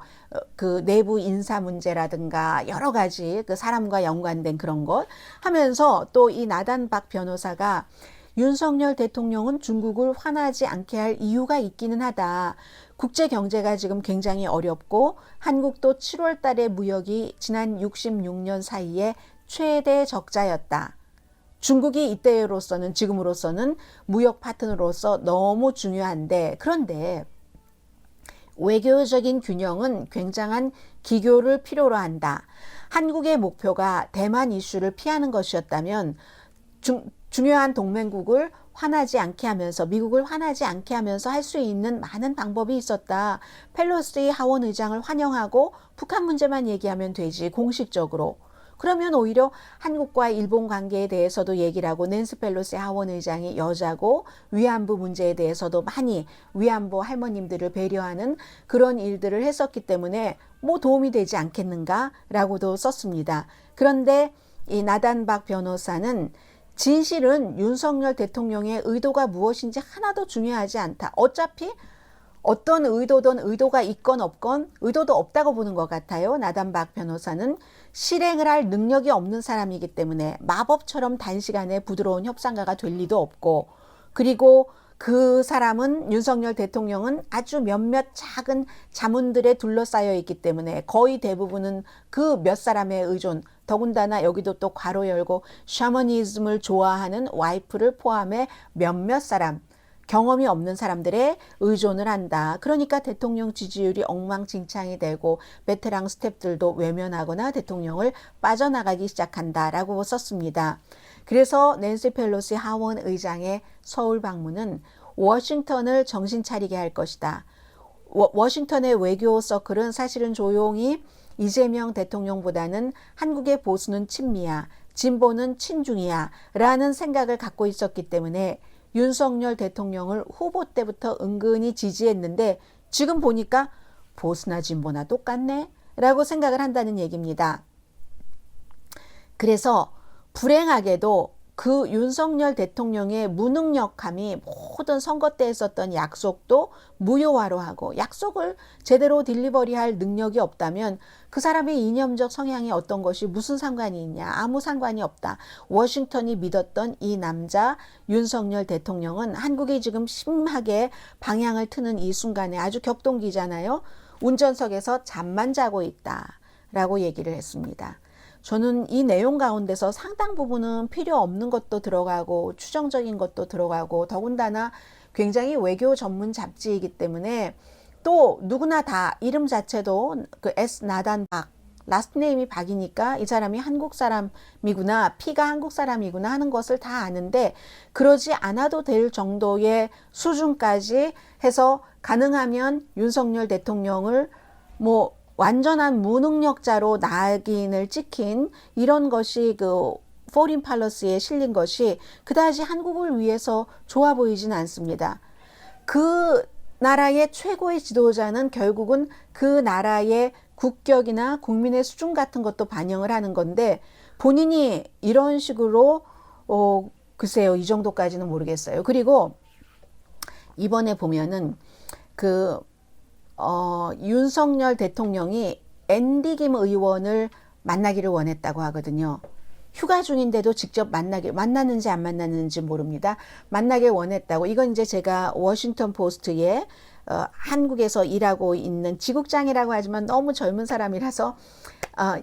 S1: 그 내부 인사 문제라든가 여러 가지 그 사람과 연관된 그런 것 하면서, 또 이 나단 박 변호사가 윤석열 대통령은 중국을 화나지 않게 할 이유가 있기는 하다. 국제 경제가 지금 굉장히 어렵고 한국도 7월 달에 무역이 지난 66년 사이에 최대 적자였다. 중국이 지금으로서는 무역 파트너로서 너무 중요한데, 그런데 외교적인 균형은 굉장한 기교를 필요로 한다. 한국의 목표가 대만 이슈를 피하는 것이었다면 중요한 동맹국을 화나지 않게 하면서, 미국을 화나지 않게 하면서 할 수 있는 많은 방법이 있었다. 펠로시 하원 의장을 환영하고 북한 문제만 얘기하면 되지, 공식적으로. 그러면 오히려 한국과 일본 관계에 대해서도 얘기를 하고, 낸시 펠로시 하원 의장이 여자고 위안부 문제에 대해서도 많이 위안부 할머님들을 배려하는 그런 일들을 했었기 때문에 도움이 되지 않겠는가라고도 썼습니다. 그런데 이 나단 박 변호사는 진실은 윤석열 대통령의 의도가 무엇인지 하나도 중요하지 않다. 어차피 어떤 의도가 있건 없건 의도도 없다고 보는 것 같아요. 나단 박 변호사는 실행을 할 능력이 없는 사람이기 때문에 마법처럼 단시간에 부드러운 협상가가 될 리도 없고, 그리고 그 사람은, 윤석열 대통령은 아주 몇몇 작은 자문들에 둘러싸여 있기 때문에 거의 대부분은 그 몇 사람의 의존, 더군다나 여기도 또 괄호 열고 샤머니즘을 좋아하는 와이프를 포함해 몇몇 사람, 경험이 없는 사람들의 의존을 한다. 그러니까 대통령 지지율이 엉망진창이 되고 베테랑 스태프들도 외면하거나 대통령을 빠져나가기 시작한다라고 썼습니다. 그래서 낸시 펠로시 하원 의장의 서울 방문은 워싱턴을 정신 차리게 할 것이다. 워싱턴의 외교 서클은 사실은 조용히 이재명 대통령보다는 한국의 보수는 친미야, 진보는 친중이야 라는 생각을 갖고 있었기 때문에 윤석열 대통령을 후보 때부터 은근히 지지했는데, 지금 보니까 보수나 진보나 똑같네 라고 생각을 한다는 얘기입니다. 그래서 불행하게도 그 윤석열 대통령의 무능력함이 모든 선거 때 했었던 약속도 무효화로 하고, 약속을 제대로 딜리버리할 능력이 없다면 그 사람의 이념적 성향이 어떤 것이 무슨 상관이 있냐, 아무 상관이 없다. 워싱턴이 믿었던 이 남자 윤석열 대통령은 한국이 지금 심하게 방향을 트는 이 순간에 아주 격동기잖아요. 운전석에서 잠만 자고 있다 라고 얘기를 했습니다. 저는 이 내용 가운데서 상당 부분은 필요 없는 것도 들어가고 추정적인 것도 들어가고, 더군다나 굉장히 외교 전문 잡지이기 때문에 또 누구나 다 이름 자체도 그 S 나단 박, 라스트 네임이 박이니까 이 사람이 한국 사람이구나, 피가 한국 사람이구나 하는 것을 다 아는데, 그러지 않아도 될 정도의 수준까지 해서 가능하면 윤석열 대통령을 완전한 무능력자로 낙인을 찍힌 이런 것이 그 포린 팔러스에 실린 것이 그다지 한국을 위해서 좋아 보이진 않습니다. 그 나라의 최고의 지도자는 결국은 그 나라의 국격이나 국민의 수준 같은 것도 반영을 하는 건데, 본인이 이런 식으로 글쎄요, 이 정도까지는 모르겠어요. 그리고 이번에 보면은 윤석열 대통령이 앤디 김 의원을 만나기를 원했다고 하거든요. 휴가 중인데도 직접 만났는지 안 만났는지 모릅니다. 만나길 원했다고. 이건 이제 제가 워싱턴 포스트에 한국에서 일하고 있는 지국장이라고 하지만 너무 젊은 사람이라서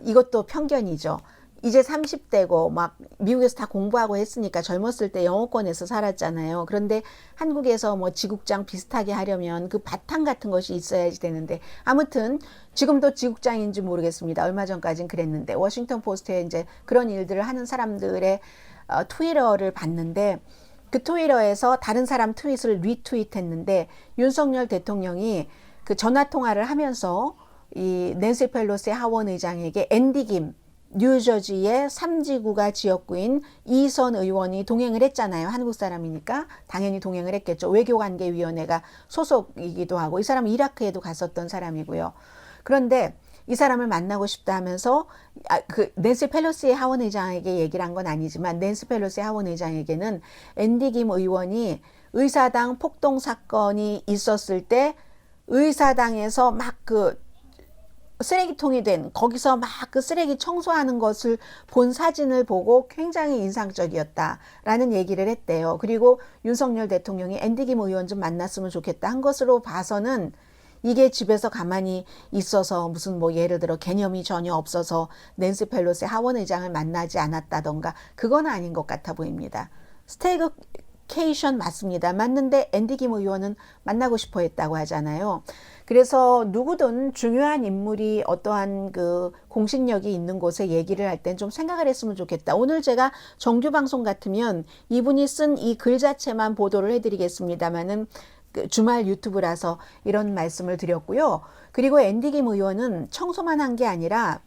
S1: 이것도 편견이죠. 이제 30대고 막 미국에서 다 공부하고 했으니까 젊었을 때 영어권에서 살았잖아요. 그런데 한국에서 뭐 지국장 비슷하게 하려면 그 바탕 같은 것이 있어야지 되는데, 아무튼 지금도 지국장인지 모르겠습니다. 얼마 전까진 그랬는데 워싱턴 포스트에 이제 그런 일들을 하는 사람들의 트위터를 봤는데, 그 트위터에서 다른 사람 트윗을 리트윗했는데 윤석열 대통령이 그 전화 통화를 하면서 이 낸시 펠로시 하원 의장에게 앤디 김 뉴저지의 3지구가 지역구인 이선 의원이 동행을 했잖아요. 한국 사람이니까 당연히 동행을 했겠죠. 외교관계위원회가 소속이기도 하고, 이 사람은 이라크에도 갔었던 사람이고요. 그런데 이 사람을 만나고 싶다 하면서 그 낸시 펠로시 하원 의장에게 얘기를 한 건 아니지만, 낸시 펠로시 하원 의장에게는 앤디 김 의원이 의사당 폭동 사건이 있었을 때 의사당에서 막 쓰레기통이 된 거기서 막 그 쓰레기 청소하는 것을 본 사진을 보고 굉장히 인상적이었다라는 얘기를 했대요. 그리고 윤석열 대통령이 앤디 김 의원 좀 만났으면 좋겠다 한 것으로 봐서는, 이게 집에서 가만히 있어서 무슨 뭐 예를 들어 개념이 전혀 없어서 낸시 펠로시 하원 의장을 만나지 않았다던가, 그건 아닌 것 같아 보입니다. 스테이케이션 맞습니다. 맞는데 앤디 김 의원은 만나고 싶어 했다고 하잖아요. 그래서 누구든 중요한 인물이 어떠한 그 공신력이 있는 곳에 얘기를 할 땐 좀 생각을 했으면 좋겠다. 오늘 제가 정규 방송 같으면 이분이 쓴 이 글 자체만 보도를 해드리겠습니다만은 주말 유튜브라서 이런 말씀을 드렸고요. 그리고 앤디 김 의원은 청소만 한 게 아니라,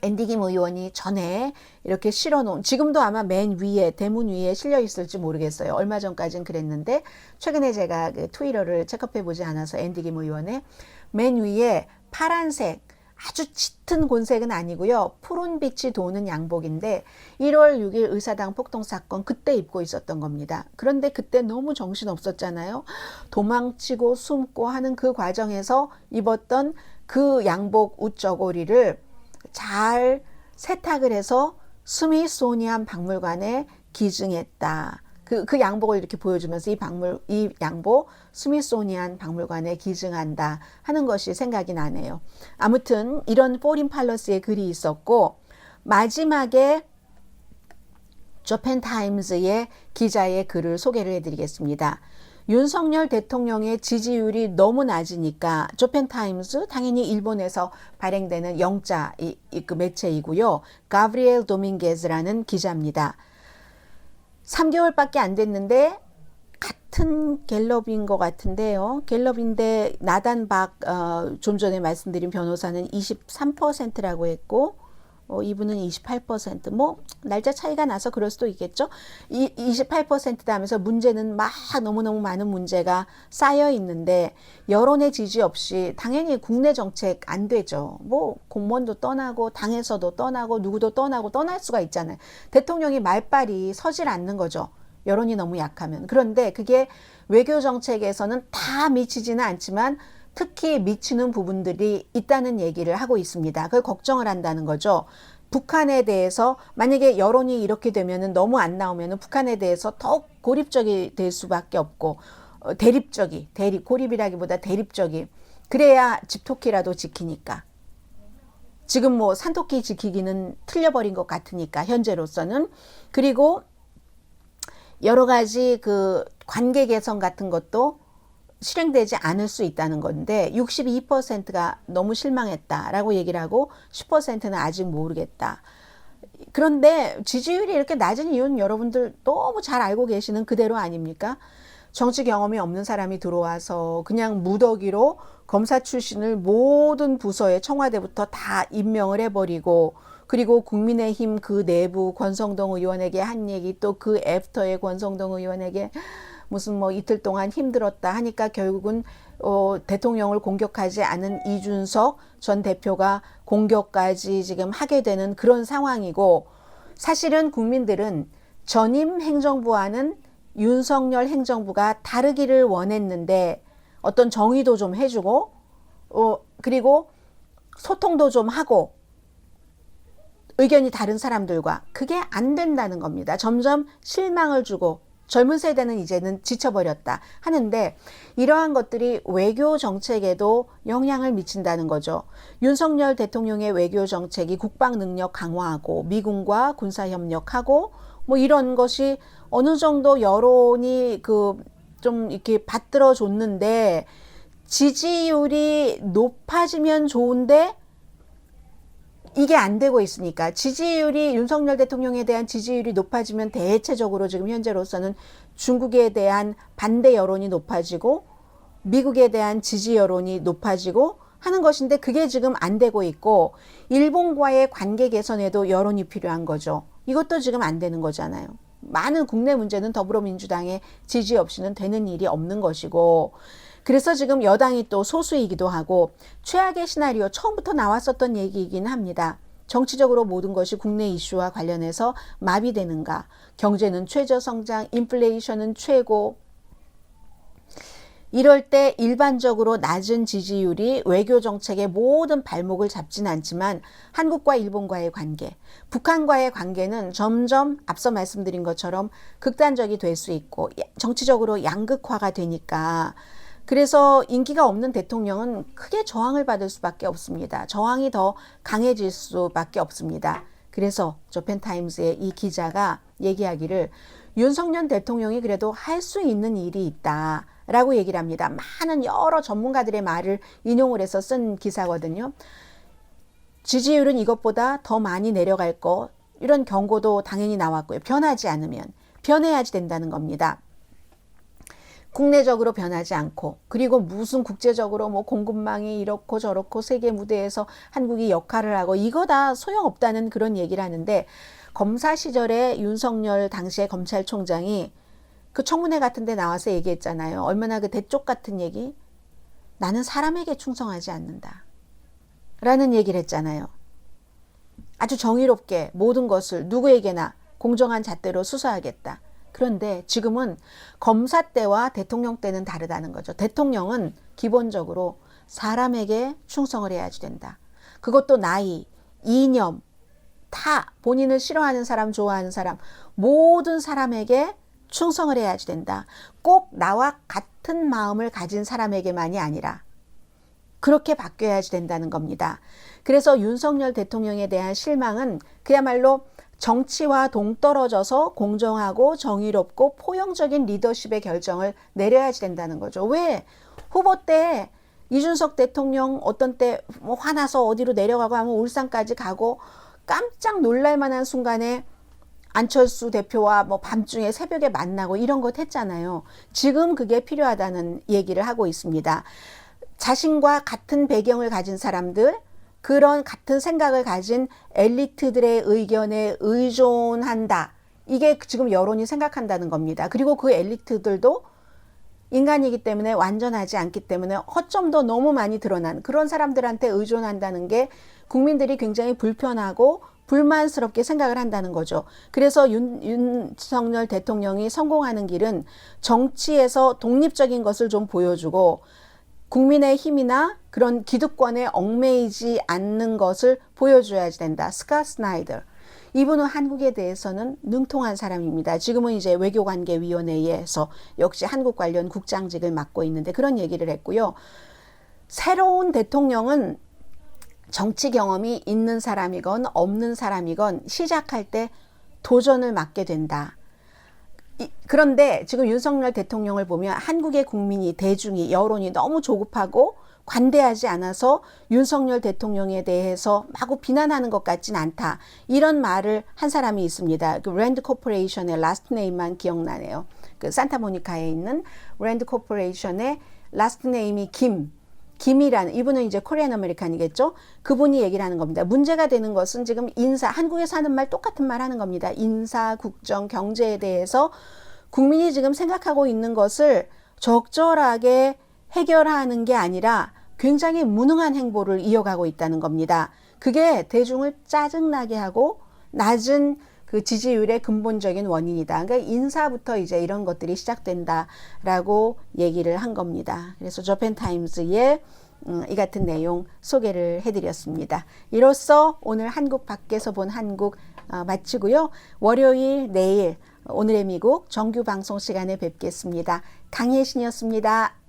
S1: 앤디 김 의원이 전에 이렇게 실어놓은, 지금도 아마 맨 위에 대문 위에 실려 있을지 모르겠어요. 얼마 전까진 그랬는데 최근에 제가 그 트위터를 체크해 보지 않아서 앤디 김 의원의 맨 위에 파란색, 아주 짙은 곤색은 아니고요, 푸른빛이 도는 양복인데 1월 6일 의사당 폭동 사건 그때 입고 있었던 겁니다. 그런데 그때 너무 정신 없었잖아요. 도망치고 숨고 하는 그 과정에서 입었던 그 양복 웃저고리를 잘 세탁을 해서 스미소니안 박물관에 기증했다. 그 양복을 이렇게 보여주면서 이 양복 스미소니안 박물관에 기증한다 하는 것이 생각이 나네요. 아무튼 이런 포린 팔러스의 글이 있었고, 마지막에 저펜타임즈의 기자의 글을 소개를 해드리겠습니다. 윤석열 대통령의 지지율이 너무 낮으니까 저펜타임즈, 당연히 일본에서 발행되는 영자 그 매체이고요. 가브리엘 도밍게즈라는 기자입니다. 3개월밖에 안 됐는데 같은 갤럽인 것 같은데요. 갤럽인데 나단 박 좀 전에 말씀드린 변호사는 23%라고 했고, 이분은 28%, 뭐 날짜 차이가 나서 그럴 수도 있겠죠. 28%다 하면서 문제는 막 너무너무 많은 문제가 쌓여 있는데 여론의 지지 없이 당연히 국내 정책 안 되죠. 뭐 공무원도 떠나고 당에서도 떠나고 누구도 떠나고 떠날 수가 있잖아요. 대통령이 말빨이 서질 않는 거죠. 여론이 너무 약하면. 그런데 그게 외교 정책에서는 다 미치지는 않지만 특히 미치는 부분들이 있다는 얘기를 하고 있습니다. 그걸 걱정을 한다는 거죠. 북한에 대해서 만약에 여론이 이렇게 되면은, 너무 안 나오면은 북한에 대해서 더욱 고립적이 될 수밖에 없고, 고립이라기보다 대립적이, 그래야 집토끼라도 지키니까. 지금 뭐 산토끼 지키기는 틀려버린 것 같으니까 현재로서는. 그리고 여러 가지 그 관계 개선 같은 것도 실행되지 않을 수 있다는 건데, 62%가 너무 실망했다라고 얘기를 하고 10%는 아직 모르겠다. 그런데 지지율이 이렇게 낮은 이유는 여러분들 너무 잘 알고 계시는 그대로 아닙니까? 정치 경험이 없는 사람이 들어와서 그냥 무더기로 검사 출신을 모든 부서에 청와대부터 다 임명을 해버리고, 그리고 국민의힘 그 내부 권성동 의원에게 한 얘기, 또 그 애프터의 권성동 의원에게 무슨 뭐 이틀 동안 힘들었다 하니까 결국은 대통령을 공격하지 않은 이준석 전 대표가 공격까지 지금 하게 되는 그런 상황이고, 사실은 국민들은 전임 행정부와는 윤석열 행정부가 다르기를 원했는데 어떤 정의도 좀 해주고 그리고 소통도 좀 하고 의견이 다른 사람들과, 그게 안 된다는 겁니다. 점점 실망을 주고 젊은 세대는 이제는 지쳐버렸다 하는데, 이러한 것들이 외교 정책에도 영향을 미친다는 거죠. 윤석열 대통령의 외교 정책이 국방 능력 강화하고 미군과 군사 협력하고 뭐 이런 것이 어느 정도 여론이 좀 이렇게 받들어 줬는데, 지지율이 높아지면 좋은데 이게 안 되고 있으니까, 지지율이 윤석열 대통령에 대한 지지율이 높아지면 대체적으로 지금 현재로서는 중국에 대한 반대 여론이 높아지고 미국에 대한 지지 여론이 높아지고 하는 것인데, 그게 지금 안 되고 있고, 일본과의 관계 개선에도 여론이 필요한 거죠. 이것도 지금 안 되는 거잖아요. 많은 국내 문제는 더불어민주당의 지지 없이는 되는 일이 없는 것이고, 그래서 지금 여당이 또 소수이기도 하고, 최악의 시나리오 처음부터 나왔었던 얘기이긴 합니다. 정치적으로 모든 것이 국내 이슈와 관련해서 마비되는가, 경제는 최저 성장, 인플레이션은 최고, 이럴 때 일반적으로 낮은 지지율이 외교 정책의 모든 발목을 잡진 않지만, 한국과 일본과의 관계, 북한과의 관계는 점점 앞서 말씀드린 것처럼 극단적이 될 수 있고 정치적으로 양극화가 되니까, 그래서 인기가 없는 대통령은 크게 저항을 받을 수밖에 없습니다. 저항이 더 강해질 수밖에 없습니다. 그래서 저펜타임스의 이 기자가 얘기하기를, 윤석열 대통령이 그래도 할 수 있는 일이 있다 라고 얘기를 합니다. 많은 여러 전문가들의 말을 인용을 해서 쓴 기사거든요. 지지율은 이것보다 더 많이 내려갈 거, 이런 경고도 당연히 나왔고요. 변하지 않으면, 변해야지 된다는 겁니다. 국내적으로 변하지 않고, 그리고 무슨 국제적으로 뭐 공급망이 이렇고 저렇고 세계 무대에서 한국이 역할을 하고, 이거 다 소용없다는 그런 얘기를 하는데, 검사 시절에 윤석열 당시의 검찰총장이 그 청문회 같은 데 나와서 얘기했잖아요. 얼마나 그 대쪽 같은 얘기, 나는 사람에게 충성하지 않는다 라는 얘기를 했잖아요. 아주 정의롭게 모든 것을 누구에게나 공정한 잣대로 수사하겠다. 그런데 지금은 검사 때와 대통령 때는 다르다는 거죠. 대통령은 기본적으로 사람에게 충성을 해야지 된다. 그것도 나이, 이념, 다 본인을 싫어하는 사람, 좋아하는 사람, 모든 사람에게 충성을 해야지 된다. 꼭 나와 같은 마음을 가진 사람에게만이 아니라 그렇게 바뀌어야지 된다는 겁니다. 그래서 윤석열 대통령에 대한 실망은 그야말로 정치와 동떨어져서 공정하고 정의롭고 포용적인 리더십의 결정을 내려야지 된다는 거죠. 왜? 후보 때 이준석 대통령 어떤 때 뭐 화나서 어디로 내려가고 하면 울산까지 가고, 깜짝 놀랄 만한 순간에 안철수 대표와 뭐 밤중에 새벽에 만나고 이런 것 했잖아요. 지금 그게 필요하다는 얘기를 하고 있습니다. 자신과 같은 배경을 가진 사람들, 그런 같은 생각을 가진 엘리트들의 의견에 의존한다. 이게 지금 여론이 생각한다는 겁니다. 그리고 그 엘리트들도 인간이기 때문에 완전하지 않기 때문에 허점도 너무 많이 드러난 그런 사람들한테 의존한다는 게 국민들이 굉장히 불편하고 불만스럽게 생각을 한다는 거죠. 그래서 윤석열 대통령이 성공하는 길은 정치에서 독립적인 것을 좀 보여주고, 국민의 힘이나 그런 기득권에 얽매이지 않는 것을 보여줘야지 된다. 스캇 스나이더. 이분은 한국에 대해서는 능통한 사람입니다. 지금은 이제 외교관계위원회에서 역시 한국 관련 국장직을 맡고 있는데 그런 얘기를 했고요. 새로운 대통령은 정치 경험이 있는 사람이건 없는 사람이건 시작할 때 도전을 맡게 된다. 그런데 지금 윤석열 대통령을 보면 한국의 국민이, 대중이, 여론이 너무 조급하고 관대하지 않아서 윤석열 대통령에 대해서 마구 비난하는 것 같진 않다. 이런 말을 한 사람이 있습니다. 그 랜드 코퍼레이션의 라스트 네임만 기억나네요. 그 산타모니카에 있는 랜드 코퍼레이션의 라스트 네임이 김이라는, 이분은 이제 코리안 아메리칸이겠죠. 그분이 얘기를 하는 겁니다. 문제가 되는 것은 지금 인사, 한국에서 하는 말 똑같은 말 하는 겁니다. 인사, 국정, 경제에 대해서 국민이 지금 생각하고 있는 것을 적절하게 해결하는 게 아니라 굉장히 무능한 행보를 이어가고 있다는 겁니다. 그게 대중을 짜증나게 하고 낮은 그 지지율의 근본적인 원인이다. 그러니까 인사부터 이제 이런 것들이 시작된다라고 얘기를 한 겁니다. 그래서 저펜타임즈의 이 같은 내용 소개를 해드렸습니다. 이로써 오늘 한국 밖에서 본 한국 마치고요. 월요일 내일 오늘의 미국 정규 방송 시간에 뵙겠습니다. 강혜신이었습니다.